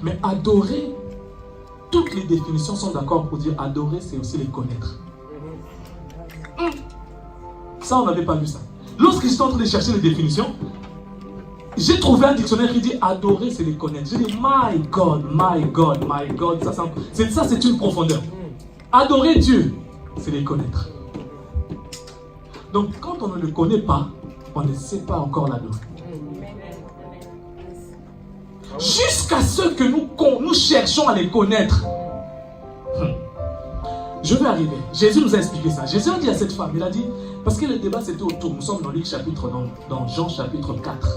Mais adorer, toutes les définitions sont d'accord pour dire adorer, c'est aussi les connaître. Ça, on n'avait pas vu ça. Lorsque j'étais en train de chercher les définitions, j'ai trouvé un dictionnaire qui dit adorer, c'est les connaître. J'ai dit, my God, my God, my God. Ça, c'est une profondeur. Adorer Dieu, c'est les connaître. Donc, quand on ne le connaît pas, on ne sait pas encore l'adorer. Jusqu'à ce que nous cherchons à les connaître. Je vais arriver. Jésus nous a expliqué ça. Jésus a dit à cette femme, il a dit, parce que le débat c'était autour, nous sommes dans Luc chapitre, dans Jean chapitre 4.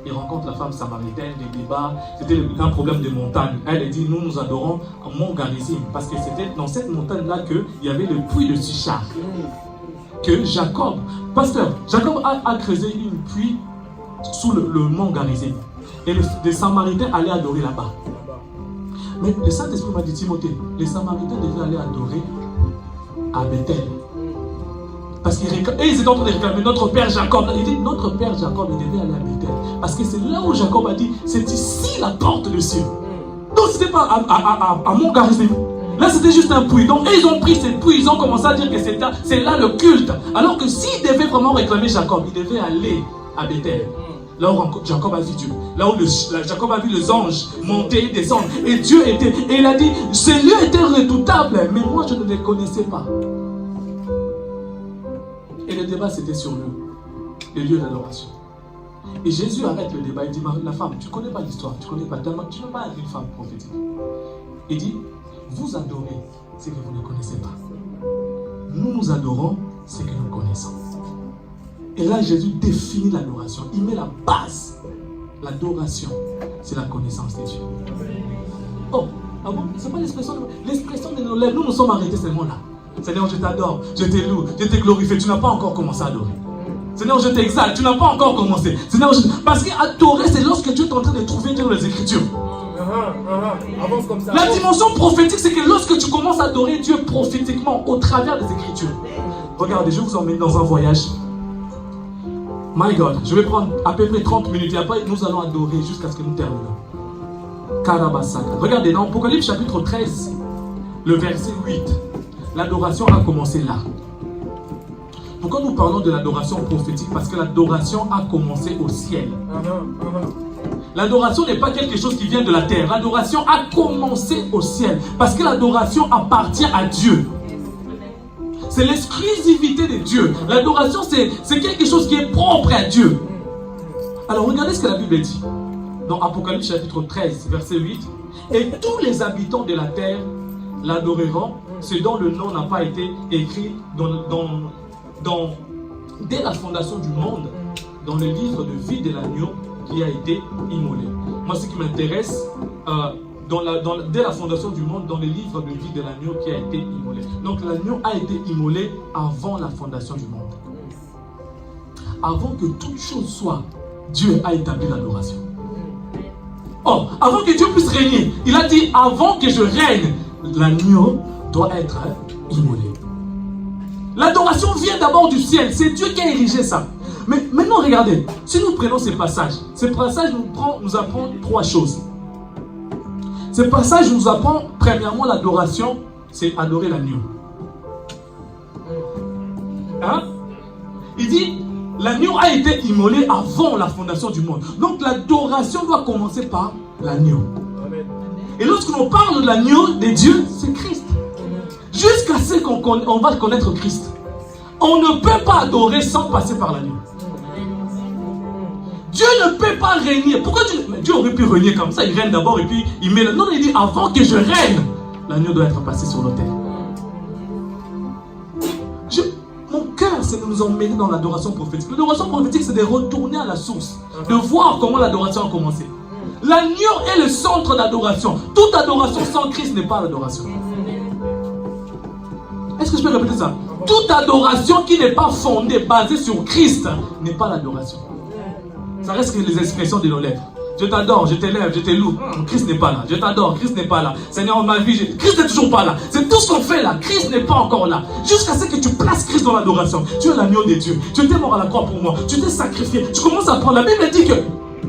Il rencontre la femme samaritaine, des débats, c'était un problème de montagne. Elle a dit, nous adorons Mont Garizim, parce que c'était dans cette montagne-là qu'il y avait le puits de Sichar. Que Jacob, Jacob a creusé une puits sous le mont Garizim. Et les Samaritains allaient adorer là-bas. Mais le Saint-Esprit m'a dit, Timothée, les Samaritains devaient aller adorer à Bethel. Parce qu'ils étaient en train de réclamer notre père Jacob. Il dit, notre père Jacob, il devait aller à Bethel. Parce que c'est là où Jacob a dit, c'est ici la porte de ciel. Donc ce n'était pas à Mont Garizim. Là c'était juste un puits. Donc ils ont pris cette puits, ils ont commencé à dire que c'est là le culte. Alors que s'ils devaient vraiment réclamer Jacob, ils devaient aller à Bethel. Là où Jacob a vu Dieu. Là où Jacob a vu les anges monter et descendre. Et Dieu était. Et il a dit, ces lieux étaient redoutables. Mais moi je ne les connaissais pas. Et le débat c'était sur le lieu d'adoration. Et Jésus arrête le débat. Il dit, la femme, tu ne connais pas l'histoire. Tu n'es pas une femme prophétique. Il dit, vous adorez ce que vous ne connaissez pas. Nous adorons ce que nous connaissons. Et là, Jésus définit l'adoration. Il met la base. L'adoration, c'est la connaissance de Dieu. Oh, ah bon? C'est pas l'expression de nos lèvres. Nous sommes arrêtés seulement là. Seigneur, je t'adore, je te loue, je te glorifie. Tu n'as pas encore commencé à adorer. Seigneur, je t'exalte. Tu n'as pas encore commencé. Seigneur, parce qu'adorer, c'est lorsque tu es en train de trouver Dieu dans les Écritures. Avance comme ça. La dimension prophétique, c'est que lorsque tu commences à adorer Dieu prophétiquement au travers des Écritures. Regardez, je vous emmène dans un voyage. My God, je vais prendre à peu près 30 minutes et après nous allons adorer jusqu'à ce que nous terminons. Karabasaka. Regardez, dans Apocalypse chapitre 13, le verset 8, l'adoration a commencé là. Pourquoi nous parlons de l'adoration prophétique? Parce que l'adoration a commencé au ciel. L'adoration n'est pas quelque chose qui vient de la terre. L'adoration a commencé au ciel. Parce que l'adoration appartient à Dieu. C'est l'exclusivité de Dieu. L'adoration, c'est quelque chose qui est propre à Dieu. Alors, regardez ce que la Bible dit. Dans Apocalypse chapitre 13, verset 8. Et tous les habitants de la terre l'adoreront, ce dont le nom n'a pas été écrit dès la fondation du monde, dans le livre de vie de l'agneau qui a été immolé. Moi, ce qui m'intéresse, dès la fondation du monde, dans le livre de vie de l'agneau qui a été immolé. Donc l'agneau a été immolé avant la fondation du monde. Avant que toute chose soit, Dieu a établi l'adoration. Oh, avant que Dieu puisse régner, il a dit, avant que je règne, l'agneau doit être immolé. L'adoration vient d'abord du ciel, c'est Dieu qui a érigé ça. Mais maintenant regardez, si nous prenons ces passages nous apprend trois choses. Ce passage nous apprend, premièrement, l'adoration, c'est adorer l'agneau. Hein? Il dit, l'agneau a été immolé avant la fondation du monde. Donc l'adoration doit commencer par l'agneau. Et lorsque l'on parle de l'agneau de Dieu, c'est Christ. Jusqu'à ce qu'on va connaître Christ. On ne peut pas adorer sans passer par l'agneau. Dieu ne peut pas régner. Pourquoi Dieu aurait pu régner comme ça? Il règne d'abord et puis il met... Non, il dit avant que je règne, l'agneau doit être passé sur l'autel. Mon cœur, c'est de nous emmener dans l'adoration prophétique. L'adoration prophétique, c'est de retourner à la source. De voir comment l'adoration a commencé. L'agneau est le centre d'adoration. Toute adoration sans Christ n'est pas l'adoration. Est-ce que je peux répéter ça? Toute adoration qui n'est pas fondée, basée sur Christ, n'est pas l'adoration. Ça reste que les expressions de nos lèvres. Je t'adore, je t'élève, je te loue. Christ n'est pas là. Je t'adore, Christ n'est pas là. Seigneur, ma vie, Christ n'est toujours pas là. C'est tout ce qu'on fait là. Christ n'est pas encore là. Jusqu'à ce que tu places Christ dans l'adoration. Tu es l'agneau de Dieu. Tu t'es mort à la croix pour moi. Tu t'es sacrifié. Tu commences à prendre. La Bible dit que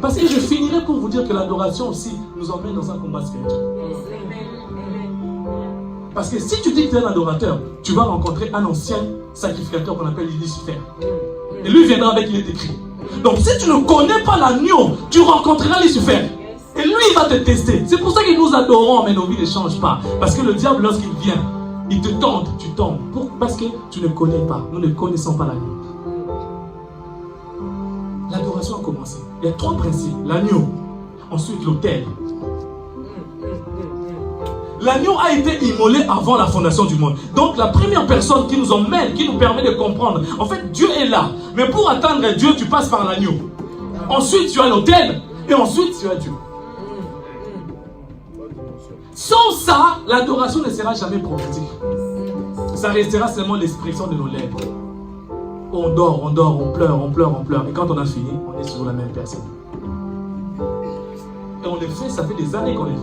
Parce que je finirai pour vous dire que l'adoration aussi nous emmène dans un combat spirituel. Parce que si tu dis que tu es un adorateur, tu vas rencontrer un ancien sacrificateur qu'on appelle Lucifer. Et lui viendra avec il est écrit. Donc si tu ne connais pas l'agneau, tu rencontreras Lucifer. Et lui, il va te tester. C'est pour ça que nous adorons, mais nos vies ne changent pas. Parce que le diable, lorsqu'il vient, il te tente, tu tombes. Parce que tu ne connais pas. Nous ne connaissons pas l'agneau. L'adoration a commencé. Il y a 3 principes. L'agneau, ensuite l'autel. L'agneau a été immolé avant la fondation du monde. Donc la première personne qui nous emmène, qui nous permet de comprendre, en fait Dieu est là. Mais pour atteindre Dieu, tu passes par l'agneau. Ensuite tu as l'autel. Et ensuite tu as Dieu. Sans ça, l'adoration ne sera jamais prophétique. Ça restera seulement l'expression de nos lèvres. On dort, on pleure, on pleure, on pleure. Et quand on a fini, on est sur la même personne. Et on le fait, ça fait des années qu'on le fait.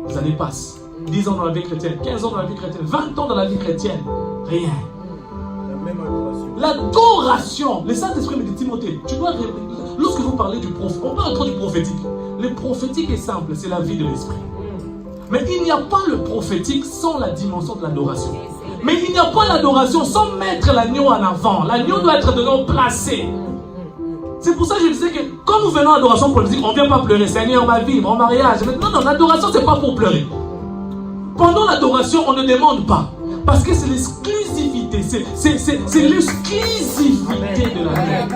Les années passent. 10 ans dans la vie chrétienne, 15 ans dans la vie chrétienne, 20 ans dans la vie chrétienne. Rien. La même adoration. L'adoration. Le Saint-Esprit me dit, Timothée, tu dois répéter. Lorsque vous parlez du prophète, on parle trop du prophétique. Le prophétique est simple, c'est la vie de l'esprit. Mais il n'y a pas le prophétique sans la dimension de l'adoration. Mais il n'y a pas l'adoration sans mettre l'agneau en avant. L'agneau doit être dedans placé. C'est pour ça que je disais que quand nous venons à l'adoration prophétique, on ne vient pas pleurer. Seigneur, ma vie, mon mariage. Non, l'adoration, ce n'est pas pour pleurer. Pendant l'adoration, on ne demande pas. Parce que c'est l'exclusivité. C'est l'exclusivité de l'agneau.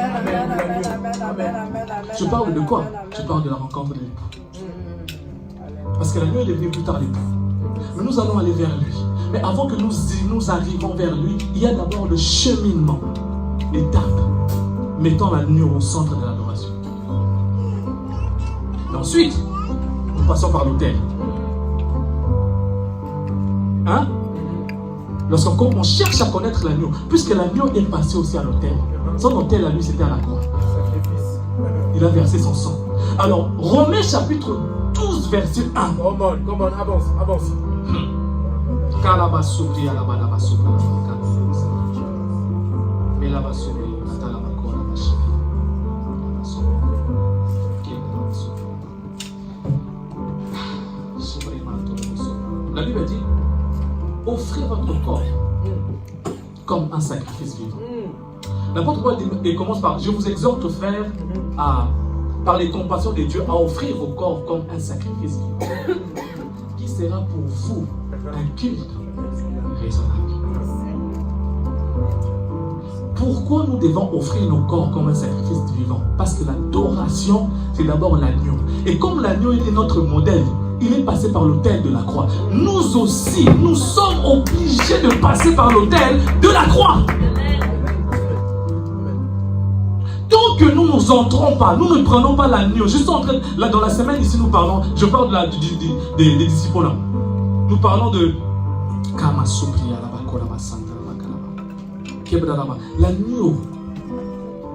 Je parle de quoi? Je parle de la rencontre de l'époux. Parce que l'agneau est devenu plus tard l'époux. Mais nous allons aller vers lui. Mais avant que nous arrivons vers lui, il y a d'abord le cheminement. L'étape. Mettons l'agneau au centre de l'adoration. Et ensuite, nous passons par l'autel. Hein? Lorsqu'on cherche à connaître l'agneau, puisque l'agneau est passé aussi à l'autel. Son autel à lui, c'était à la croix. Il a versé son sang. Alors, Romains chapitre 12, verset 1. Come on, avance. La Bible dit, offrez votre corps comme un sacrifice vivant. L'apôtre Paul commence par, je vous exhorte, frères, par les compassions de Dieu, à offrir vos corps comme un sacrifice vivant, qui sera pour vous un culte raisonnable. Pourquoi nous devons offrir nos corps comme un sacrifice vivant? Parce que l'adoration, c'est d'abord l'agneau. Et comme l'agneau était notre modèle, il est passé par l'autel de la croix. Nous aussi, nous sommes obligés de passer par l'autel de la croix. Tant que nous ne nous entrons pas, nous ne prenons pas l'agneau. Je suis en train, là dans la semaine ici, nous parlons, je parle des disciples là. Nous parlons de l'agneau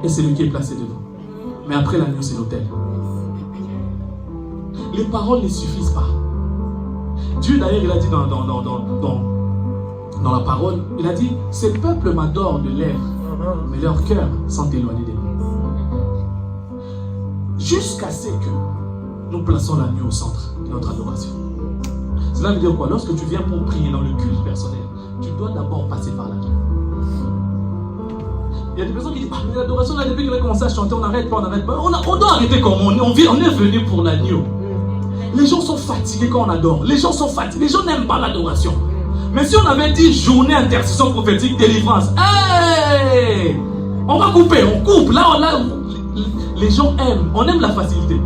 est celui qui est placé devant. Mais après l'agneau, c'est l'autel. Les paroles ne suffisent pas. Dieu d'ailleurs, il a dit dans la parole, il a dit, ces peuples m'adorent de lèvres, mais leurs cœurs sont éloignés de moi. Jusqu'à ce que nous plaçons l'agneau au centre de notre adoration. Cela veut dire quoi? Lorsque tu viens pour prier dans le culte personnel, tu dois d'abord passer par l'agneau. Il y a des personnes qui disent, mais l'adoration, là, depuis qu'on a commencé à chanter, on n'arrête pas. On doit arrêter comme on est venu pour l'agneau. Les gens sont fatigués quand on adore. Les gens sont fatigués. Les gens n'aiment pas l'adoration. Mais si on avait dit journée intercession prophétique, délivrance, hey, on va couper, on coupe. Là, les gens aiment. On aime la facilité.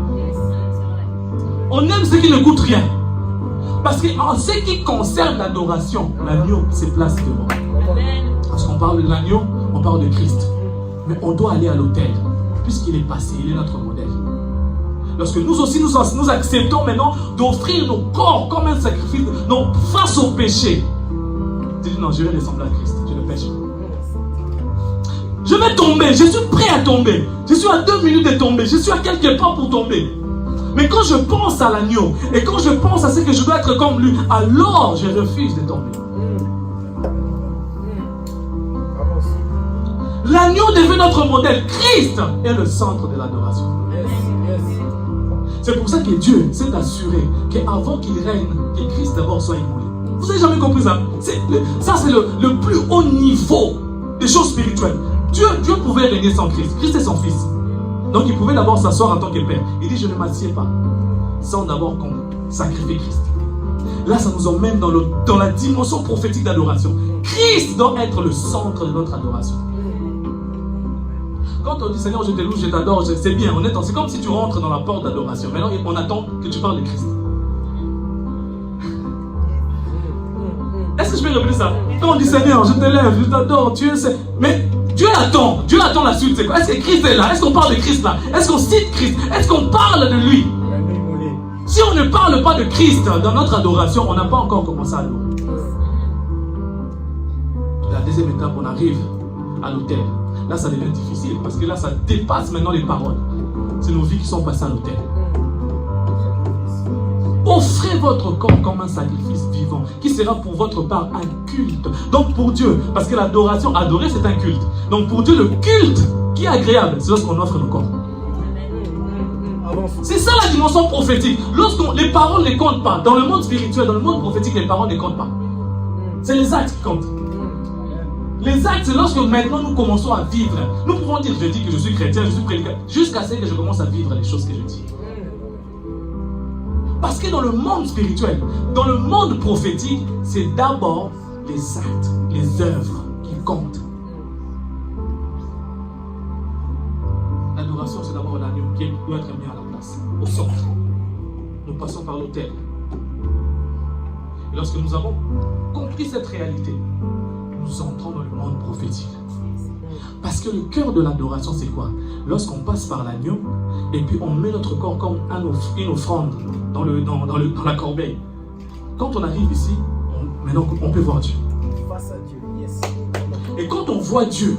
On aime ce qui ne coûte rien. Parce qu'en ce qui concerne l'adoration, l'agneau se place devant. Parce qu'on parle de l'agneau, on parle de Christ. Mais on doit aller à l'autel. Puisqu'il est passé, il est notre modèle. Lorsque nous aussi nous acceptons maintenant d'offrir nos corps comme un sacrifice, non, face au péché. Tu dis non, je vais ressembler à Christ, je ne pêche pas. Je vais tomber, je suis prêt à tomber. Je suis à 2 minutes de tomber, je suis à quelque part pour tomber. Mais quand je pense à l'agneau et quand je pense à ce que je dois être comme lui, alors je refuse de tomber. L'agneau devient notre modèle. Christ est le centre de l'adoration. C'est pour ça que Dieu s'est assuré qu'avant qu'il règne, que Christ d'abord soit immolé. Vous n'avez jamais compris ça? Ça, c'est le plus haut niveau des choses spirituelles. Dieu pouvait régner sans Christ. Christ est son fils. Donc il pouvait d'abord s'asseoir en tant que père. Il dit, je ne m'assieds pas sans d'abord qu'on sacrifie Christ. Là, ça nous emmène dans la dimension prophétique d'adoration. Christ doit être le centre de notre adoration. Quand on dit Seigneur, je te loue, je t'adore, c'est bien, honnêtement, c'est comme si tu rentres dans la porte d'adoration. Maintenant, on attend que tu parles de Christ. Est-ce que je peux répéter ça? Quand on dit Seigneur, je t'élève, je t'adore, tu es... Mais Dieu attend la suite, c'est quoi? Est-ce que Christ est là? Est-ce qu'on parle de Christ là? Est-ce qu'on cite Christ? Est-ce qu'on parle de lui? Si on ne parle pas de Christ dans notre adoration, on n'a pas encore commencé à adorer. La deuxième étape, on arrive à l'autel. Là, ça devient difficile parce que là, ça dépasse maintenant les paroles. C'est nos vies qui sont passées à l'autel. Offrez votre corps comme un sacrifice vivant qui sera pour votre part un culte. Donc pour Dieu, parce que l'adoration, adorer c'est un culte. Donc pour Dieu, le culte qui est agréable, c'est lorsqu'on offre nos corps. C'est ça la dimension prophétique. Les paroles ne comptent pas. Dans le monde spirituel, dans le monde prophétique, les paroles ne comptent pas. C'est les actes qui comptent. Les actes, c'est lorsque maintenant nous commençons à vivre. Nous pouvons dire, je dis que je suis chrétien, je suis prédicateur, jusqu'à ce que je commence à vivre les choses que je dis. Parce que dans le monde spirituel, dans le monde prophétique, c'est d'abord les actes, les œuvres qui comptent. L'adoration, c'est d'abord l'agneau qui doit être mis à la place, au centre. Nous passons par l'autel. Et lorsque nous avons compris cette réalité, nous entrons dans le monde prophétique. Parce que le cœur de l'adoration, c'est quoi? Lorsqu'on passe par l'agneau, et puis on met notre corps comme une offrande dans la corbeille. Quand on arrive ici, maintenant on peut voir Dieu. Face à Dieu, yes. Et quand on voit Dieu,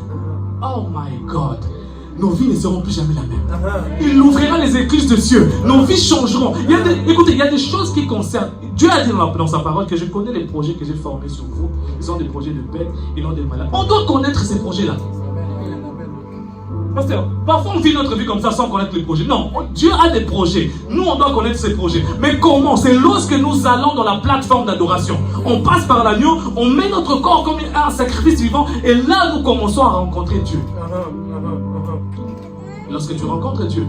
oh my God, nos vies ne seront plus jamais la même. Il ouvrira les écluses de cieux. Nos vies changeront. Écoutez, il y a des choses qui concernent. Dieu a dit dans sa parole que je connais les projets que j'ai formés sur vous. Ils sont des projets de paix et non des malades. On doit connaître ces projets-là. Pasteur, parfois on vit notre vie comme ça sans connaître les projets. Non, Dieu a des projets. Nous, on doit connaître ces projets. Mais comment? C'est lorsque nous allons dans la plateforme d'adoration. On passe par l'agneau, on met notre corps comme un sacrifice vivant et là, nous commençons à rencontrer Dieu. Lorsque tu rencontres Dieu,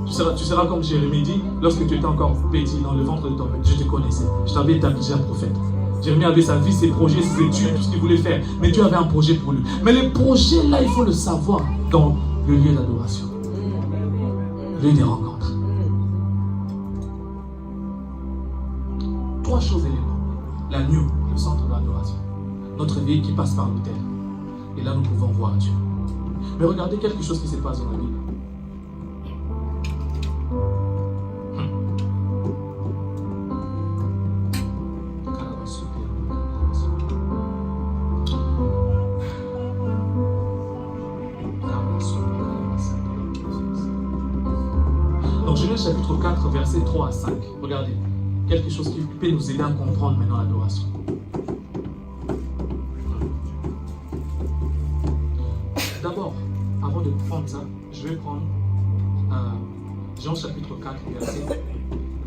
tu seras comme Jérémie dit, lorsque tu étais encore petit dans le ventre de ton père, je te connaissais. Je t'avais établi un prophète. Jérémie avait sa vie, ses projets, ses études, tout ce qu'il voulait faire. Mais Dieu avait un projet pour lui. Mais les projets, là, il faut le savoir dans le lieu d'adoration. Le lieu des rencontres. 3 choses éléments. L'agneau, le centre de l'adoration. Notre vie qui passe par l'autel. Et là, nous pouvons voir Dieu. Mais regardez quelque chose qui se passe dans la Bible. Donc Genèse chapitre 4, versets 3 à 5. Regardez, quelque chose qui peut nous aider à comprendre maintenant l'adoration. D'abord, avant de prendre ça, je vais prendre Jean chapitre 4, verset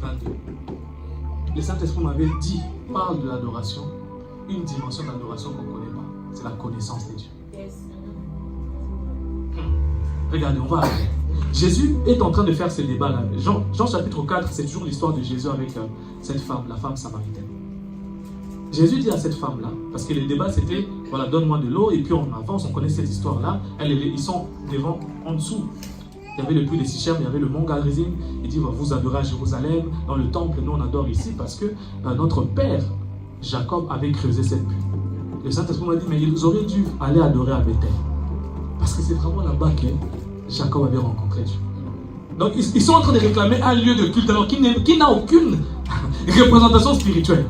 22. Le Saint-Esprit m'avait dit, parle de l'adoration, une dimension d'adoration qu'on ne connaît pas. C'est la connaissance de Dieu. Regardez, on va aller. Jésus est en train de faire ce débat-là. Jean chapitre 4, c'est toujours l'histoire de Jésus avec cette femme, la femme samaritaine. Jésus dit à cette femme-là, parce que le débat c'était, voilà, donne-moi de l'eau, et puis on avance, on connaît cette histoire-là. Ils sont devant, en dessous. Il y avait le puits de Sichem, il y avait le mont Garizim. Il dit, vous adorez à Jérusalem, dans le temple, nous on adore ici, parce que notre père, Jacob, avait creusé cette puits. Le Saint-Esprit m'a dit, mais ils auraient dû aller adorer à Bethel. Parce que c'est vraiment là-bas que Jacob avait rencontré Dieu. Donc ils sont en train de réclamer un lieu de culte alors qui n'a aucune représentation spirituelle.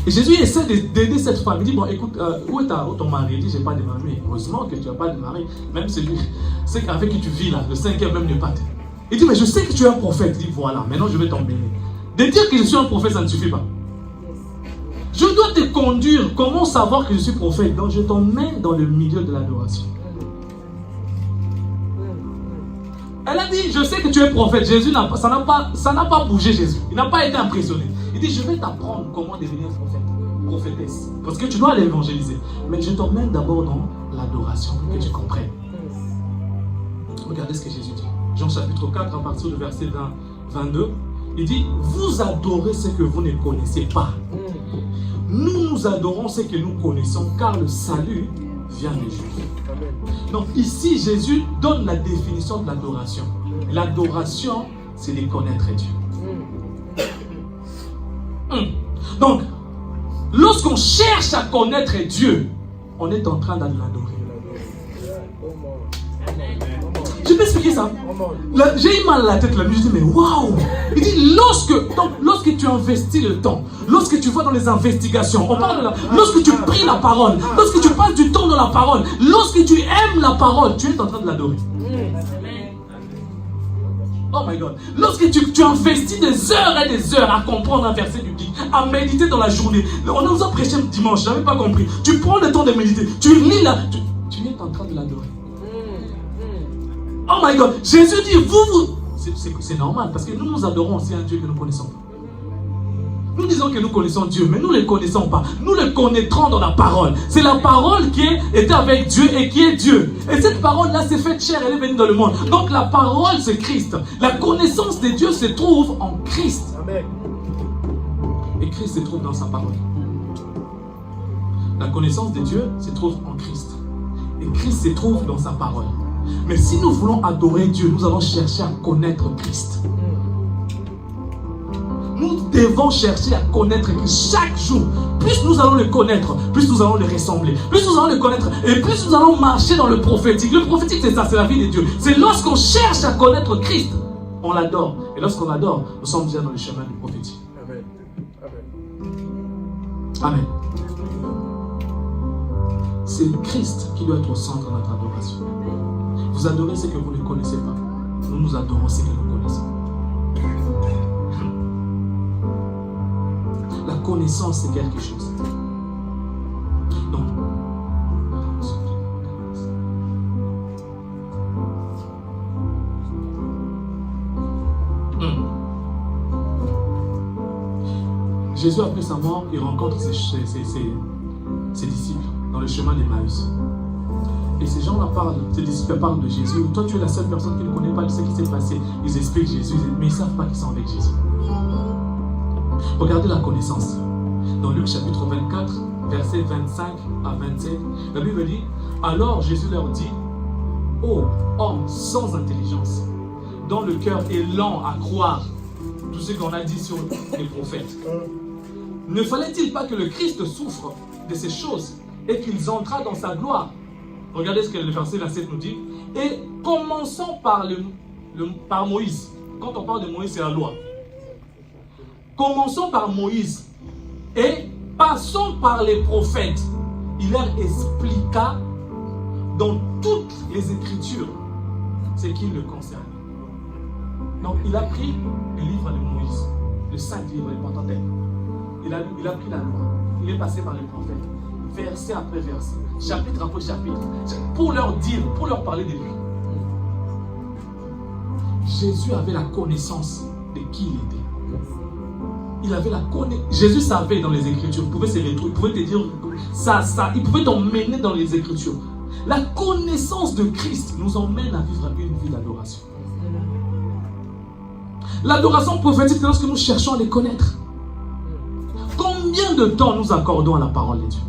Et Jésus essaie d'aider cette femme. Il dit, bon écoute, où est ton mari? Il dit, j'ai pas de mari. Heureusement que tu n'as pas de mari. Même celui avec qui tu vis là, le 5e même n'est pas. Il dit, mais je sais que tu es un prophète. Il dit, voilà, maintenant je vais t'emmener. De dire que je suis un prophète, ça ne suffit pas. Je dois te conduire. Comment savoir que je suis prophète? Donc je t'emmène dans le milieu de l'adoration. Elle a dit, je sais que tu es prophète. Jésus, ça n'a pas bougé Jésus. Il n'a pas été impressionné. Il dit, je vais t'apprendre comment devenir prophète, prophétesse. Parce que tu dois aller évangéliser. Mais je t'emmène d'abord dans l'adoration, pour que tu comprennes. Regardez ce que Jésus dit. Jean chapitre 4, à partir du verset 22. Il dit, vous adorez ce que vous ne connaissez pas. Nous adorons ce que nous connaissons, car le salut vient des Juifs. Donc ici, Jésus donne la définition de l'adoration. L'adoration, c'est de connaître Dieu. Donc, lorsqu'on cherche à connaître Dieu, on est en train de l'adorer. Je peux expliquer ça. J'ai eu mal à la tête là, mais je dis, mais waouh! Il dit, lorsque tu investis le temps, lorsque tu vas dans les investigations, on parle de lorsque tu pries la parole, lorsque tu passes du temps dans la parole, lorsque tu aimes la parole, tu es en train de l'adorer. Oh my God. Lorsque tu investis des heures et des heures à comprendre un verset biblique, à méditer dans la journée, on nous a prêché dimanche, je n'avais pas compris. Tu prends le temps de méditer, tu lis là, tu es en train de l'adorer. Oh my God, Jésus dit, c'est normal, parce que nous adorons aussi un Dieu que nous connaissons pas. Nous disons que nous connaissons Dieu, mais nous ne le connaissons pas. Nous le connaîtrons dans la parole. C'est la parole qui était avec Dieu et qui est Dieu. Et cette parole-là s'est faite chair, elle est venue dans le monde. Donc la parole, c'est Christ. La connaissance de Dieu se trouve en Christ. Amen. Et Christ se trouve dans sa parole. La connaissance de Dieu se trouve en Christ. Et Christ se trouve dans sa parole. Mais si nous voulons adorer Dieu, nous allons chercher à connaître Christ. Nous devons chercher à connaître Christ chaque jour. Plus nous allons le connaître, plus nous allons le ressembler. Plus nous allons le connaître, et plus nous allons marcher dans le prophétique. Le prophétique, c'est ça, c'est la vie de Dieu. C'est lorsqu'on cherche à connaître Christ, on l'adore. Et lorsqu'on l'adore, nous sommes déjà dans le chemin du prophétique. Amen. Amen. C'est Christ qui doit être au centre de notre adoration. Vous adorez ce que vous ne connaissez pas. Nous adorons ce que nous connaissons. La connaissance, c'est quelque chose. Donc, Jésus, après sa mort, il rencontre ses disciples dans le chemin d'Emmaüs. Et ces gens-là parlent, ces disciples parlent de Jésus. Toi, tu es la seule personne qui ne connaît pas ce qui s'est passé. Ils expliquent Jésus, mais ils ne savent pas qu'ils sont avec Jésus. Regardez la connaissance. Dans Luc chapitre 24, versets 25 à 27, la Bible dit, alors Jésus leur dit, ô homme sans intelligence, dont le cœur est lent à croire tout ce qu'on a dit sur les prophètes. Ne fallait-il pas que le Christ souffre de ces choses et qu'il entra dans sa gloire? Regardez ce que le verset 27 nous dit. Et commençons par Moïse. Quand on parle de Moïse, c'est la loi. Commençons par Moïse et passons par les prophètes. Il leur expliqua dans toutes les Écritures ce qui le concerne. Donc il a pris le livre de Moïse, le 5 livres, le Pentateuque. Il a pris la loi. Il est passé par les prophètes, verset après verset, chapitre après chapitre, pour leur dire, pour leur parler de lui. Jésus avait la connaissance de qui il était. Il avait la connaissance. Jésus savait dans les Écritures, il pouvait se retrouver, il pouvait te dire ça, il pouvait t'emmener dans les Écritures. La connaissance de Christ nous emmène à vivre une vie d'adoration. L'adoration prophétique, c'est lorsque nous cherchons à les connaître. Combien de temps nous accordons à la parole de Dieu?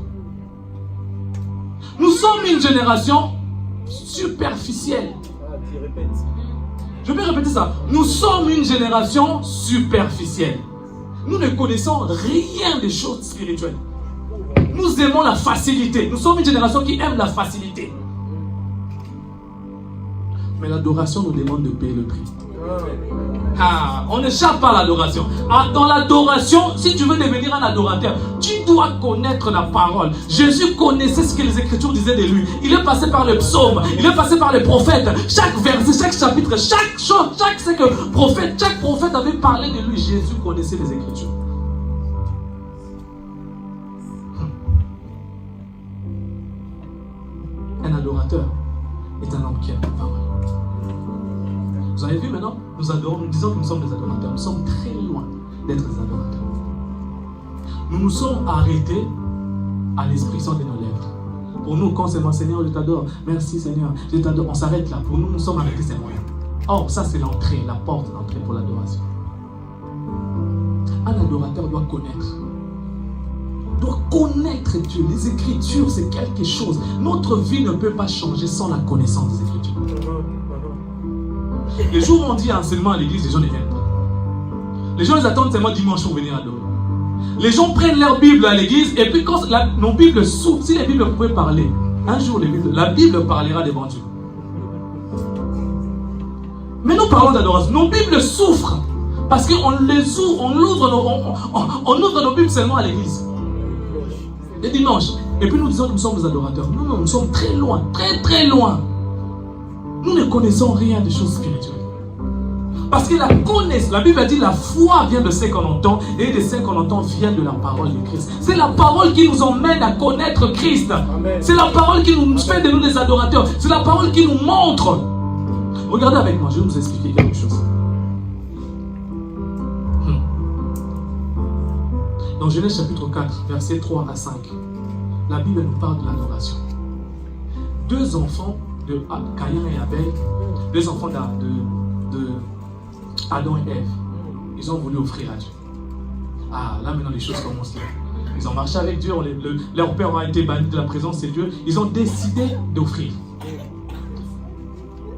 Nous sommes une génération superficielle. Je vais répéter ça. Nous sommes une génération superficielle. Nous ne connaissons rien des choses spirituelles. Nous aimons la facilité. Nous sommes une génération qui aime la facilité. Mais l'adoration nous demande de payer le prix. On n'échappe pas à l'adoration. Dans l'adoration, si tu veux devenir un adorateur, tu dois connaître la parole. Jésus connaissait ce que les Écritures disaient de lui. Il est passé par le psaume, il est passé par les prophètes. Chaque verset, chaque chapitre, chaque chose, chaque prophète avait parlé de lui. Jésus connaissait les Écritures. Un adorateur est un homme qui aime la parole. Vous avez vu maintenant, nous adorons, nous disons que nous sommes des adorateurs. Nous sommes très loin d'être des adorateurs. Nous nous sommes arrêtés à l'expression de nos lèvres. Pour nous, quand c'est mon Seigneur, je t'adore. Merci Seigneur, je t'adore. On s'arrête là. Pour nous, nous sommes arrêtés, c'est moyen. Or, ça c'est l'entrée, la porte d'entrée pour l'adoration. Un adorateur doit connaître Dieu. Les Écritures, c'est quelque chose. Notre vie ne peut pas changer sans la connaissance des Écritures. Les jours où on dit enseignement à l'église, les gens ne viennent pas. Les gens, ils attendent seulement dimanche pour venir adorer. Les gens prennent leur Bible à l'église et puis quand nos Bibles s'ouvrent, si les Bibles pouvaient parler, un jour la Bible parlera devant Dieu. Mais nous parlons d'adoration. Nos Bibles souffrent parce qu'on les ouvre, on ouvre nos Bibles seulement à l'église. Les dimanches. Et puis nous disons que nous sommes des adorateurs. Non, nous sommes très loin, très très loin. Nous ne connaissons rien des choses spirituelles. Parce que la Bible a dit la foi vient de ce qu'on entend et de ce qu'on entend vient de la parole de Christ. C'est la parole qui nous emmène à connaître Christ. C'est la parole qui nous fait de nous des adorateurs. C'est la parole qui nous montre. Regardez avec moi, je vais vous expliquer quelque chose. Dans Genèse chapitre 4, versets 3 à 5, la Bible nous parle de l'adoration. Deux enfants de Caïn et Abel, deux enfants de Adam et Ève, ils ont voulu offrir à Dieu. Ah, là maintenant les choses commencent là. Ils ont marché avec Dieu, leur père a été banni de la présence de Dieu, ils ont décidé d'offrir.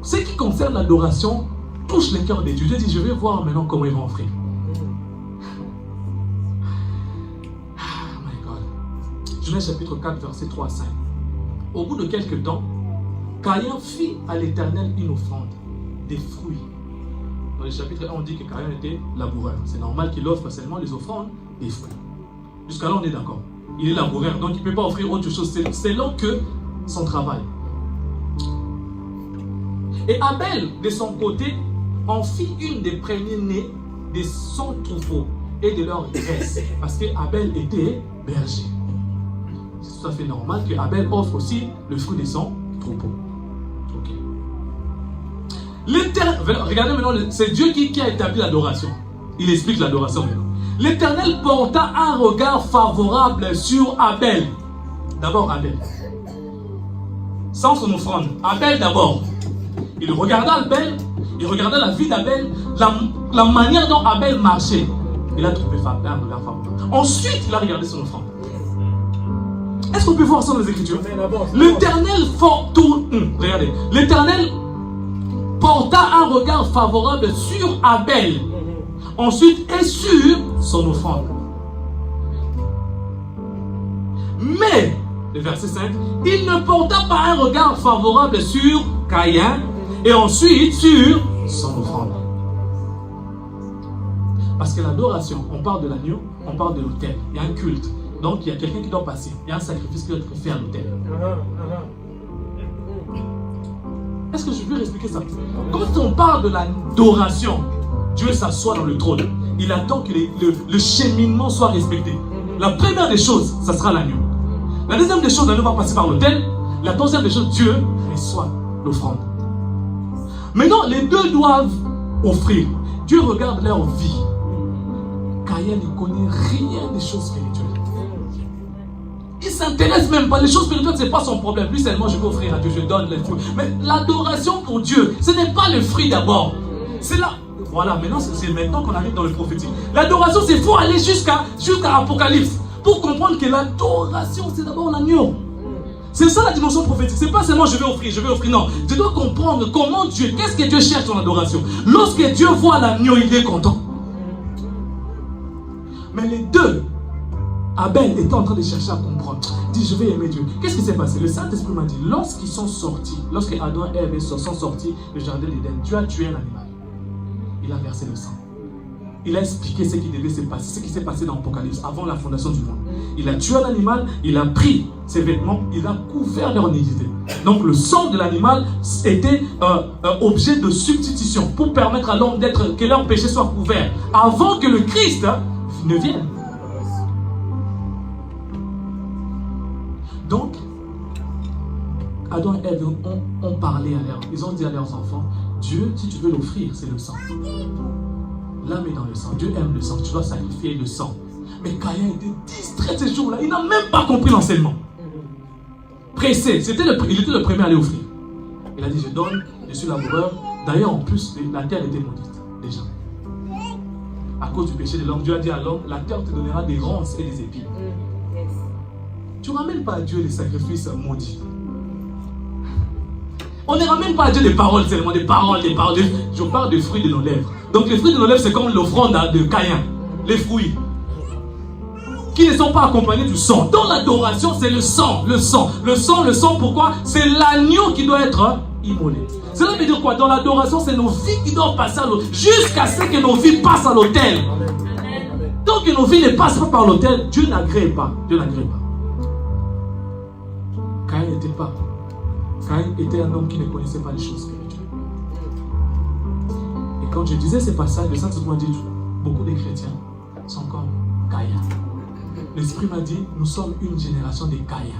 Ce qui concerne l'adoration touche le cœur de Dieu. Dieu dit, je vais voir maintenant comment ils vont offrir. Oh my God. Genèse chapitre 4, verset 3 à 5. Au bout de quelques temps, Caïn fit à l'Éternel une offrande, des fruits. Dans le chapitre 1, on dit que Caïn était laboureur. C'est normal qu'il offre seulement les offrandes des fruits. Jusqu'à là, on est d'accord. Il est laboureur, donc il ne peut pas offrir autre chose. C'est là que son travail. Et Abel, de son côté, en fit une des premiers-nés de son troupeau et de leur graisse. Parce qu'Abel était berger. C'est tout à fait normal que Abel offre aussi le fruit de son troupeau. Regardez maintenant, c'est Dieu qui a établi l'adoration. Il explique l'adoration maintenant. L'Éternel porta un regard favorable sur Abel. D'abord Abel. Sans son offrande. Abel d'abord. Il regarda Abel, il regarda la vie d'Abel, la manière dont Abel marchait. Il a trouvé un regard favorable. Ensuite, il a regardé son offrande. Est-ce qu'on peut voir ça dans les Écritures? L'Éternel regardez. L'Éternel porta un regard favorable sur Abel, ensuite et sur son offrande. Mais, le verset 5, il ne porta pas un regard favorable sur Caïn et ensuite sur son offrande. Parce que l'adoration, on parle de l'agneau, on parle de l'autel, il y a un culte. Donc il y a quelqu'un qui doit passer, il y a un sacrifice qui doit être fait à l'autel. Est-ce que je peux expliquer ça? Quand on parle de l'adoration, Dieu s'assoit dans le trône. Il attend que le cheminement soit respecté. La première des choses, ça sera l'agneau. La deuxième des choses, l'agneau va passer par l'autel. La troisième des choses, Dieu reçoit l'offrande. Maintenant, les deux doivent offrir. Dieu regarde leur vie. Caïn ne connaît rien des choses spirituelles. Il ne s'intéresse même pas. Les choses spirituelles, ce n'est pas son problème. Lui seulement, je vais offrir à Dieu, je donne les fruits. Mais l'adoration pour Dieu, ce n'est pas le fruit d'abord. C'est là. Voilà, maintenant, c'est maintenant qu'on arrive dans le prophétique. L'adoration, c'est faut aller jusqu'à Apocalypse pour comprendre que l'adoration, c'est d'abord l'agneau. C'est ça la dimension prophétique. C'est pas seulement je vais offrir. Non, tu dois comprendre comment Dieu, qu'est-ce que Dieu cherche dans l'adoration. Lorsque Dieu voit l'agneau, il est content. Mais les deux, Abel était en train de chercher à comprendre. Il dit, je vais aimer Dieu. Qu'est-ce qui s'est passé? Le Saint-Esprit m'a dit, lorsqu'ils sont sortis, lorsque Adam et Ève sont sortis du jardin d'Éden, Dieu a tué un animal. Il a versé le sang. Il a expliqué ce qui devait se passer, ce qui s'est passé dans l'Apocalypse avant la fondation du monde. Il a tué un animal, il a pris ses vêtements, il a couvert leur nudité. Donc le sang de l'animal était objet de substitution pour permettre à l'homme que leur péché soit couvert avant que le Christ ne vienne. Donc, Adam et Ève ont parlé ils ont dit à leurs enfants, Dieu, si tu veux l'offrir, c'est le sang. L'âme est dans le sang. Dieu aime le sang. Tu dois sacrifier le sang. Mais Caïn était distrait ces jours-là. Il n'a même pas compris l'enseignement. Pressé. Il était le premier à aller offrir. Il a dit, je donne, je suis laboureur. D'ailleurs, en plus, la terre était maudite. Déjà. À cause du péché de l'homme, Dieu a dit à l'homme, la terre te donnera des ronces et des épines. Tu ne ramènes pas à Dieu les sacrifices maudits. On ne ramène pas à Dieu des paroles seulement, des paroles. Je parle des fruits de nos lèvres. Donc les fruits de nos lèvres, c'est comme l'offrande de Caïn. Les fruits. Qui ne sont pas accompagnés du sang. Dans l'adoration, c'est le sang. Le sang, pourquoi? C'est l'agneau qui doit être immolé. Cela veut dire quoi? Dans l'adoration, c'est nos vies qui doivent passer à l'autel. Jusqu'à ce que nos vies passent à l'autel. Tant que nos vies ne passent pas par l'autel, Dieu n'agrée pas. Caïn était un homme qui ne connaissait pas les choses spirituelles. Et quand je disais ces passages, le Saint-Esprit m'a dit, beaucoup de chrétiens sont comme Caïn. L'Esprit m'a dit, nous sommes une génération de Caïn,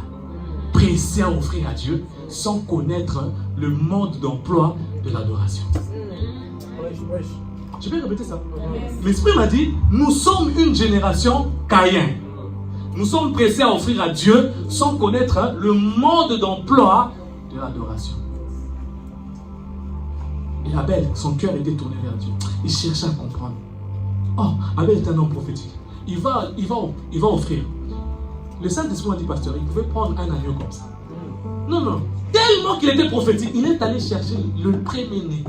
pressés à offrir à Dieu sans connaître le mode d'emploi de l'adoration. Je vais répéter ça. L'Esprit m'a dit, nous sommes une génération Caïn. Nous sommes pressés à offrir à Dieu sans connaître le mode d'emploi de l'adoration. Et Abel, son cœur était tourné vers Dieu. Il cherchait à comprendre. Oh, Abel est un homme prophétique. Il va offrir. Le Saint-Esprit m'a dit, pasteur, il pouvait prendre un agneau comme ça. Non. Tellement qu'il était prophétique, il est allé chercher le premier-né.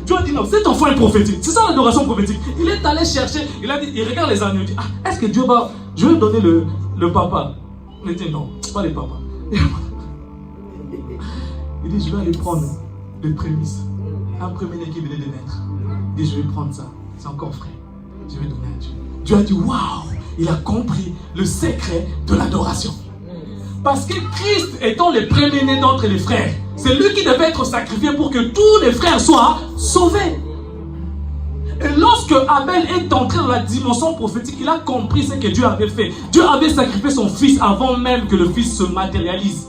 Dieu a dit non, cet enfant est prophétique. C'est ça l'adoration prophétique. Il est allé chercher, il regarde les agneaux, il dit, est-ce que Dieu va, je vais donner le papa. Il dit non, pas les papas. Il dit, je vais aller prendre les prémices. Un premier-né qui venait de naître. Il dit, je vais prendre ça. C'est encore frais. Je vais donner à Dieu. Dieu a dit, waouh, il a compris le secret de l'adoration. Parce que Christ étant le premier-né d'entre les frères, c'est lui qui devait être sacrifié pour que tous les frères soient sauvés. Et lorsque Abel est entré dans la dimension prophétique, il a compris ce que Dieu avait fait. Dieu avait sacrifié son fils avant même que le fils se matérialise.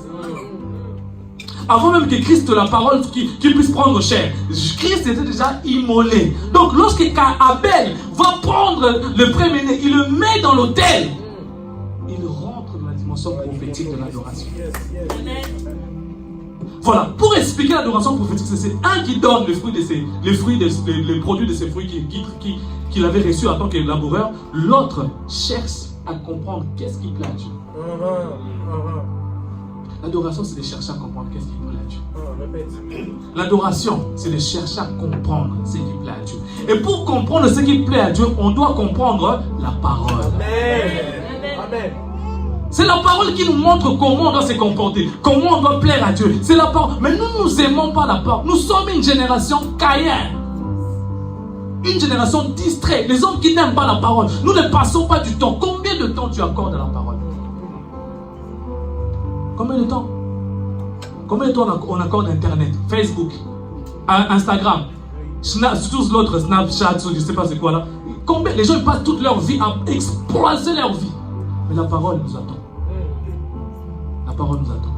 Avant même que Christ, la parole, qui puisse prendre chair. Christ était déjà immolé. Donc lorsque Abel va prendre le premier-né, il le met dans l'autel. Il rentre dans la dimension prophétique de l'adoration. Voilà, pour expliquer l'adoration prophétique, c'est un qui donne les produits de ses fruits qu'il avait reçus en tant que laboureur. L'autre cherche à comprendre qu'est-ce qui plaît à Dieu. L'adoration, c'est de chercher à comprendre qu'est-ce qui plaît à Dieu. L'adoration, c'est de chercher à comprendre ce qui plaît à Dieu. Et pour comprendre ce qui plaît à Dieu, on doit comprendre la parole. Amen. C'est la parole qui nous montre comment on doit se comporter, comment on doit plaire à Dieu. C'est la parole. Mais nous n'aimons pas la parole. Nous sommes une génération Caïn. Une génération distraite. Les hommes qui n'aiment pas la parole. Nous ne passons pas du temps. Combien de temps tu accordes à la parole? Combien de temps? Combien de temps on accorde Internet, Facebook, Instagram, tous l'autre Snapchat, je ne sais pas c'est quoi là. Combien les gens passent toute leur vie à exploiter leur vie. Mais la parole nous attend. La parole nous attend.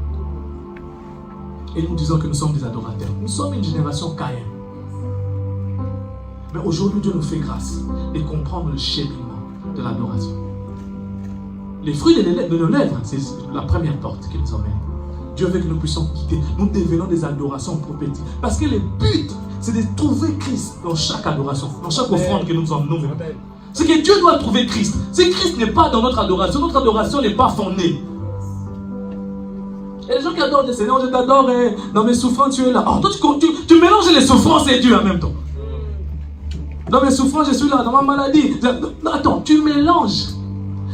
Et nous disons que nous sommes des adorateurs. Nous sommes une génération Caïn. Mais aujourd'hui, Dieu nous fait grâce de comprendre le cheminement de l'adoration. Les fruits de nos lèvres, c'est la première porte qui nous emmène. Dieu veut que nous puissions quitter. Nous devenons des adorations prophétiques. Parce que le but, c'est de trouver Christ dans chaque adoration, dans chaque offrande que nous emmenons. C'est que Dieu doit trouver Christ. Si Christ n'est pas dans notre adoration n'est pas fondée. Et les gens qui adorent le Seigneur, je t'adore, et dans mes souffrances, tu es là. Oh, toi, tu mélanges les souffrances et Dieu en même temps. Dans mes souffrances, je suis là. Dans ma maladie. Attends, tu mélanges.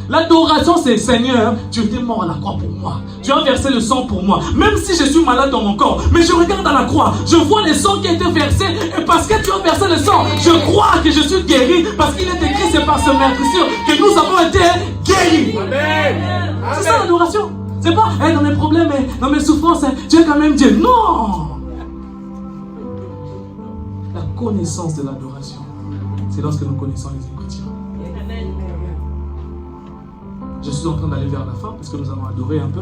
L'adoration, c'est Seigneur, tu étais mort à la croix pour moi. Tu as versé le sang pour moi. Même si je suis malade dans mon corps, mais je regarde à la croix, je vois le sang qui a été versé. Et parce que tu as versé le sang, je crois que je suis guéri. Parce qu'il est écrit, c'est par ce meurtrissure que nous avons été guéris. Amen. C'est ça l'adoration. C'est pas dans mes problèmes, dans mes souffrances, Dieu est quand même Dieu. Non. La connaissance de l'adoration, c'est lorsque nous connaissons les Écritures. Je suis en train d'aller vers la fin parce que nous allons adorer un peu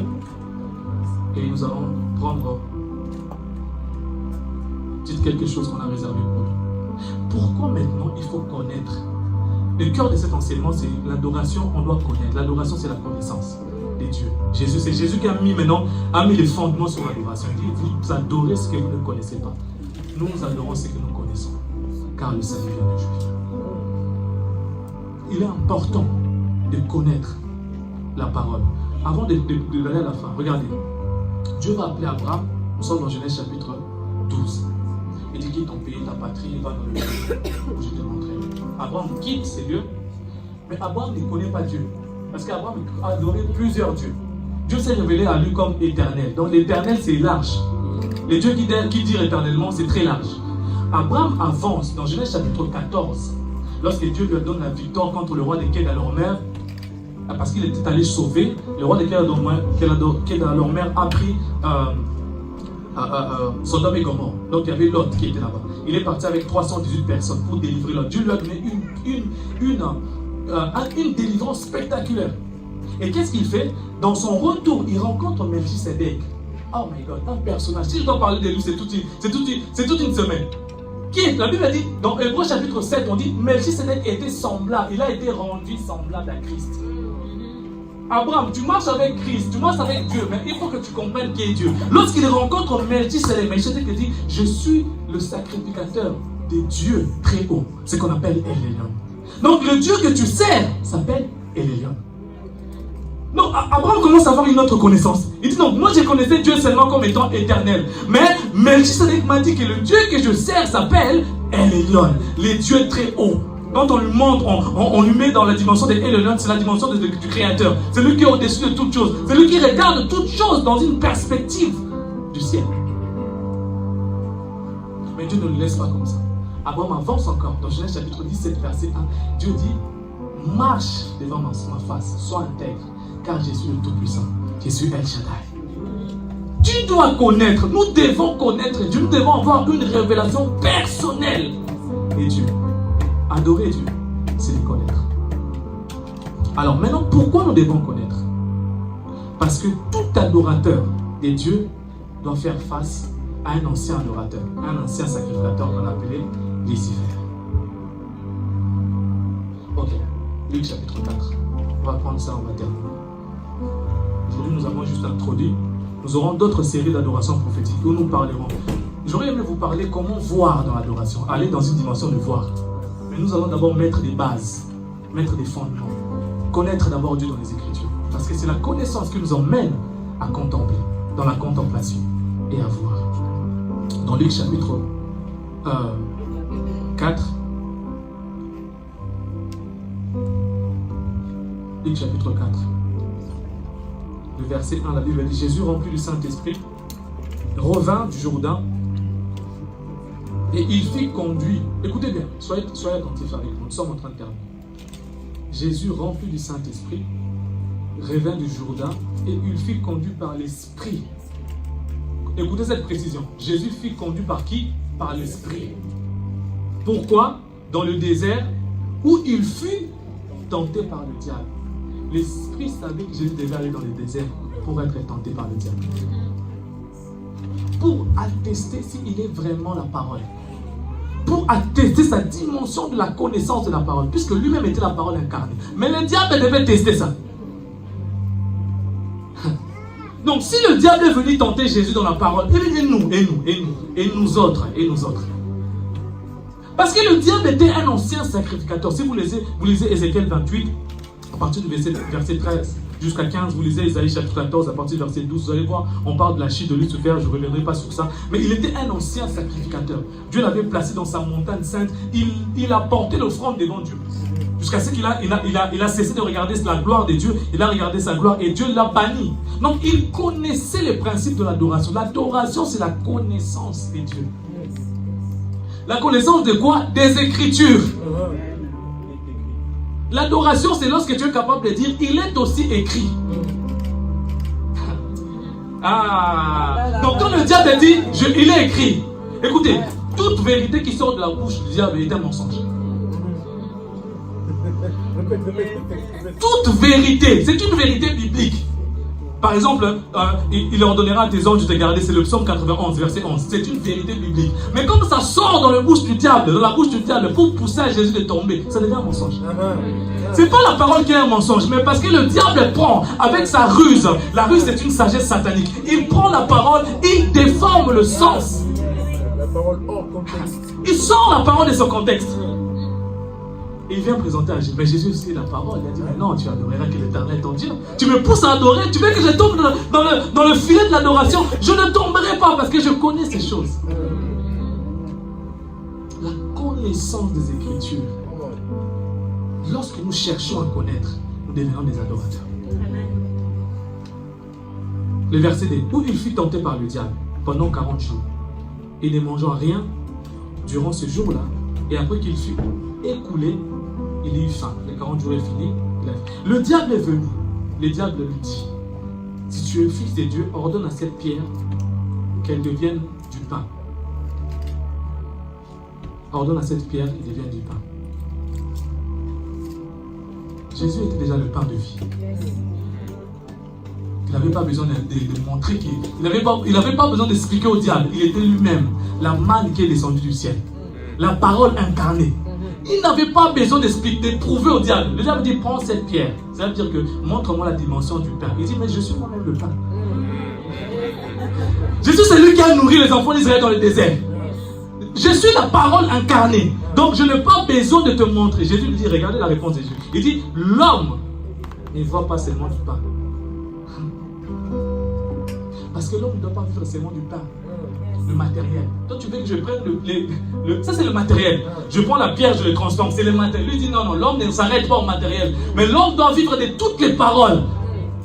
et nous allons prendre petit dit quelque chose qu'on a réservé pour nous. Pourquoi maintenant il faut connaître? Le cœur de cet enseignement, c'est l'adoration, on doit connaître. L'adoration, c'est la connaissance de Dieu. C'est Jésus qui a mis les fondements sur l'adoration. Il dit, vous adorez ce que vous ne connaissez pas. Nous adorons ce que nous connaissons, car le salut vient de Dieu. Il est important de connaître la parole. Avant d'aller à la fin, regardez. Dieu va appeler Abraham, nous sommes dans Genèse chapitre 12. Il dit, quitte ton pays, ta patrie, va dans le pays où je te montrerai. Abraham quitte ces lieux, mais Abraham ne connaît pas Dieu. Parce qu'Abraham a adoré plusieurs dieux. Dieu s'est révélé à lui comme éternel. Donc l'éternel, c'est large. Les dieux qui disent éternellement, c'est très large. Abraham avance dans Genèse chapitre 14. Lorsque Dieu lui donne la victoire contre le roi de Kedorlaomer, parce qu'il était allé sauver, le roi de Kedorlaomer a pris Sodome et Gomorrhe. Donc il y avait Lot qui était là-bas. Il est parti avec 318 personnes pour délivrer Lot. Dieu lui a donné une délivrance spectaculaire. Et qu'est-ce qu'il fait? Dans son retour, il rencontre Melchisedec. Oh my God, un personnage. Si je dois parler de lui, c'est toute une semaine. Qui est? La Bible a dit, dans Hébreux chapitre 7, on dit Melchisedec était semblable. Il a été rendu semblable à Christ. Abraham, tu marches avec Christ, tu marches avec Dieu, mais il faut que tu comprennes qui est Dieu. Lorsqu'il rencontre Melchisedec, Melchisedec dit, je suis le sacrificateur de Dieu très haut. C'est ce qu'on appelle El-Elyon. Donc le Dieu que tu sers s'appelle El-Elyon. Donc Abraham commence à avoir une autre connaissance. Il dit non, moi je connaissais Dieu seulement comme étant éternel. Mais Melchisedec m'a dit que le Dieu que je sers s'appelle El-Elyon, le Dieu très haut. Quand on lui montre, on lui met dans la dimension de El-Elyon, c'est la dimension du Créateur. C'est lui qui est au-dessus de toutes choses. C'est lui qui regarde toutes choses dans une perspective du ciel. Mais Dieu ne le laisse pas comme ça. Abraham avance encore. Dans Genèse chapitre 17, verset 1, Dieu dit, marche devant ma face, sois intègre, car je suis le Tout-Puissant. Je suis El Shaddai. Tu dois connaître, nous devons connaître Dieu, nous devons avoir une révélation personnelle de Dieu. Adorer Dieu, c'est le connaître. Alors maintenant, pourquoi nous devons connaître? Parce que tout adorateur de Dieu doit faire face à un ancien adorateur, un ancien sacrificateur qu'on appelait Lucifer. Ok, Luc chapitre 4. On va prendre ça en matin. Aujourd'hui, nous avons juste introduit. Nous aurons d'autres séries d'adoration prophétique où nous parlerons. J'aurais aimé vous parler comment voir dans l'adoration, aller dans une dimension de voir. Mais nous allons d'abord mettre des bases, mettre des fondements, connaître d'abord Dieu dans les Écritures. Parce que c'est la connaissance qui nous emmène à contempler, dans la contemplation et à voir. Dans Luc chapitre 4, Luc chapitre 4, le verset 1, la Bible dit, Jésus rempli du Saint-Esprit revint du Jourdain et il fit conduire. Écoutez bien, soyez attentifs avec nous, nous sommes en train de terminer. Jésus rempli du Saint-Esprit revint du Jourdain et il fit conduire par l'Esprit. Écoutez cette précision. Jésus fut conduit par qui? Par l'Esprit. Pourquoi? Dans le désert où il fut tenté par le diable. L'Esprit savait que Jésus devait aller dans le désert pour être tenté par le diable. Pour attester s'il est vraiment la parole. Pour attester sa dimension de la connaissance de la parole. Puisque lui-même était la parole incarnée. Mais le diable devait tester ça. Donc si le diable est venu tenter Jésus dans la parole, il dit nous autres. Parce que le diable était un ancien sacrificateur. Si vous lisez Ézéchiel 28, à partir du verset 13 jusqu'à 15, vous lisez Isaïe chapitre 14, à partir du verset 12, vous allez voir, on parle de la chute de Lucifer, je ne reviendrai pas sur ça. Mais il était un ancien sacrificateur. Dieu l'avait placé dans sa montagne sainte. Il a porté l'offrande devant Dieu. Jusqu'à ce qu'il a cessé de regarder la gloire de Dieu. Il a regardé sa gloire et Dieu l'a banni. Donc il connaissait les principes de l'adoration. L'adoration, c'est la connaissance de Dieu. La connaissance de quoi? Des Écritures. L'adoration, c'est lorsque tu es capable de dire, il est aussi écrit. Donc quand le diable dit, il est écrit. Écoutez, toute vérité qui sort de la bouche du diable est un mensonge. Toute vérité, c'est une vérité biblique. Par exemple, il ordonnera à tes anges de te garder, c'est le psaume 91, verset 11. C'est une vérité biblique. Mais comme ça sort dans la bouche du diable, pour pousser à Jésus de tomber, ça devient un mensonge. C'est pas la parole qui est un mensonge, mais parce que le diable prend avec sa ruse. La ruse, c'est une sagesse satanique. Il prend la parole, il déforme le sens. La parole hors contexte. Il sort la parole de son contexte. Et il vient présenter à Jésus. Mais Jésus aussi la parole. Il a dit, mais non, tu adoreras que l'Éternel ton Dieu. Tu me pousses à adorer. Tu veux que je tombe dans le filet de l'adoration. Je ne tomberai pas parce que je connais ces choses. La connaissance des Écritures. Lorsque nous cherchons à connaître, nous devenons des adorateurs. Le verset 2. Où il fut tenté par le diable pendant 40 jours. Et ne mangeant rien durant ce jour-là. Et après qu'il fut écoulé, il a eu faim. Les 40 jours est fini. Le diable est venu. Le diable lui dit, si tu es fils de Dieu, ordonne à cette pierre qu'elle devienne du pain. Ordonne à cette pierre qu'elle devienne du pain. Jésus était déjà le pain de vie. Il n'avait pas besoin de montrer qu'il... Il n'avait pas besoin d'expliquer au diable. Il était lui-même la manne qui est descendue du ciel. La parole incarnée. Il n'avait pas besoin d'expliquer, de prouver au diable. Le diable dit, prends cette pierre. Ça veut dire que, montre-moi la dimension du pain. Il dit, mais je suis moi-même le pain. Jésus, c'est lui qui a nourri les enfants d'Israël dans le désert. Je suis la parole incarnée. Donc, je n'ai pas besoin de te montrer. Jésus lui dit, regardez la réponse de Jésus. Il dit, l'homme ne voit pas seulement du pain. Parce que l'homme ne doit pas vivre seulement du pain. Le matériel. Toi, tu veux que je prenne ça, c'est le matériel. Je prends la pierre, je le transforme. C'est le matériel. Lui dit non, l'homme ne s'arrête pas au matériel. Mais l'homme doit vivre de toutes les paroles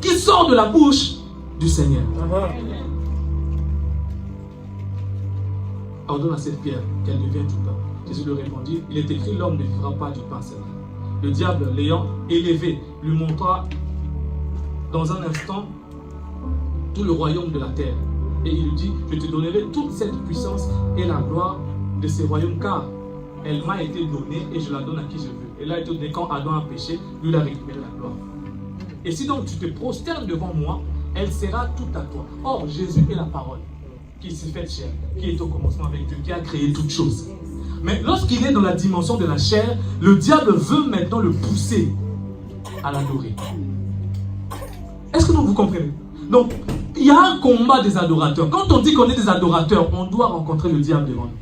qui sortent de la bouche du Seigneur. Ordonne à cette pierre qu'elle devienne du pain. Jésus lui répondit, il est écrit, l'homme ne vivra pas du pain seul. Le diable, l'ayant élevé, lui montra dans un instant tout le royaume de la terre. Et il lui dit, je te donnerai toute cette puissance et la gloire de ces royaumes, car elle m'a été donnée et je la donne à qui je veux. Et là, quand Adam a péché, lui il a récupéré la gloire. Et si donc tu te prosternes devant moi, elle sera toute à toi. Or, Jésus est la parole qui s'est faite chair, qui est au commencement avec Dieu, qui a créé toutes choses. Mais lorsqu'il est dans la dimension de la chair, le diable veut maintenant le pousser à l'adorer. Est-ce que vous comprenez? Donc, il y a un combat des adorateurs. Quand on dit qu'on est des adorateurs, on doit rencontrer le diable devant nous.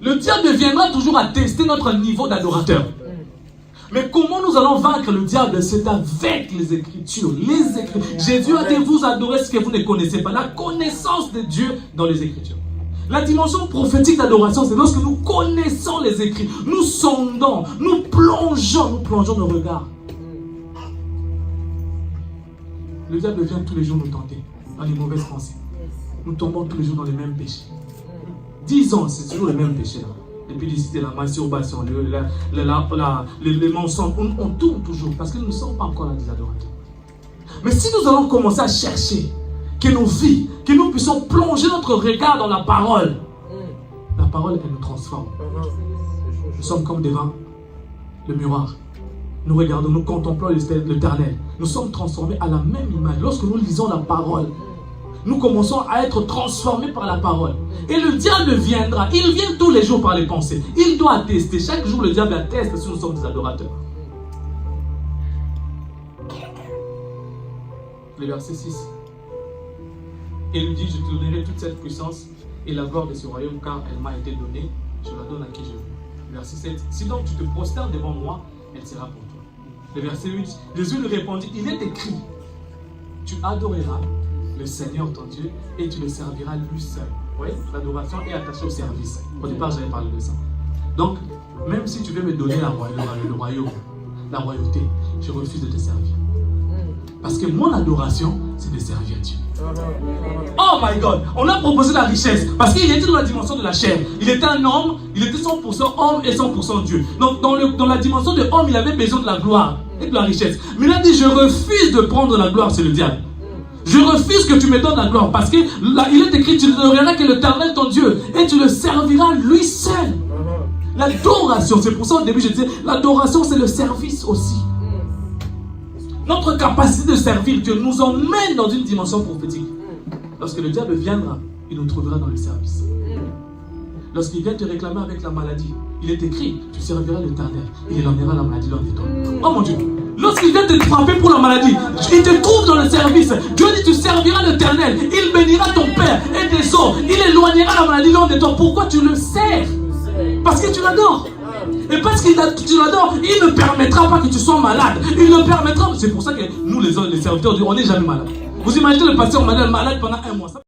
Le diable viendra toujours à tester notre niveau d'adorateur. Mais comment nous allons vaincre le diable? C'est avec les Écritures. Jésus a dit, vous adorez ce que vous ne connaissez pas. La connaissance de Dieu dans les Écritures. La dimension prophétique d'adoration, c'est lorsque nous connaissons les Écrits. Nous sondons, nous plongeons nos regards. Le diable vient tous les jours nous tenter dans les mauvaises pensées. Nous tombons tous les jours dans les mêmes péchés. 10 ans, c'est toujours les mêmes péchés. L'épidicité, la masturbation, les mensonges. On tourne toujours parce que nous ne sommes pas encore là des adorateurs. Mais si nous allons commencer à chercher que nos vies, que nous puissions plonger notre regard dans la parole, elle nous transforme. Nous sommes comme devant le miroir. Nous regardons, nous contemplons l'Éternel. Nous sommes transformés à la même image. Lorsque nous lisons la parole, nous commençons à être transformés par la parole. Et le diable viendra. Il vient tous les jours par les pensées. Il doit attester. Chaque jour, le diable atteste si nous sommes des adorateurs. Le verset 6. Et il lui dit, je te donnerai toute cette puissance et la gloire de ce royaume, car elle m'a été donnée. Je la donne à qui je veux. Verset 7. Si donc tu te prosternes devant moi, elle sera pour toi. Le verset 8, Jésus lui répondit, il est écrit, tu adoreras le Seigneur ton Dieu et tu le serviras lui seul. Oui, l'adoration est attachée au service. Au départ, j'avais parlé de ça. Donc, même si tu veux me donner le royaume, la royauté, je refuse de te servir. Parce que mon adoration, c'est de servir Dieu. Oh my God, on a proposé la richesse parce qu'il était dans la dimension de la chair. Il était un homme, il était 100% homme et 100% Dieu. Donc dans la dimension de homme, il avait besoin de la gloire et de la richesse. Mais il a dit, je refuse de prendre la gloire, c'est le diable. Je refuse que tu me donnes la gloire parce que là, il est écrit, tu ne donneras que l'Éternel ton Dieu et tu le serviras lui seul. L'adoration, c'est pour ça au début je disais, l'adoration c'est le service aussi. Notre capacité de servir Dieu nous emmène dans une dimension prophétique. Lorsque le diable viendra, il nous trouvera dans le service. Lorsqu'il vient te réclamer avec la maladie, il est écrit, tu serviras l'Éternel. Il éloignera la maladie loin de toi. Oh mon Dieu. Lorsqu'il vient te frapper pour la maladie, il te trouve dans le service. Dieu dit, tu serviras l'Éternel. Il bénira ton père et tes os. Il éloignera la maladie loin de toi. Pourquoi tu le sers? Parce que tu l'adores. Et parce que tu l'adores, il ne permettra pas que tu sois malade. Il ne permettra. C'est pour ça que nous, les serviteurs, on n'est jamais malade. Vous imaginez le pasteur malade pendant 1 mois.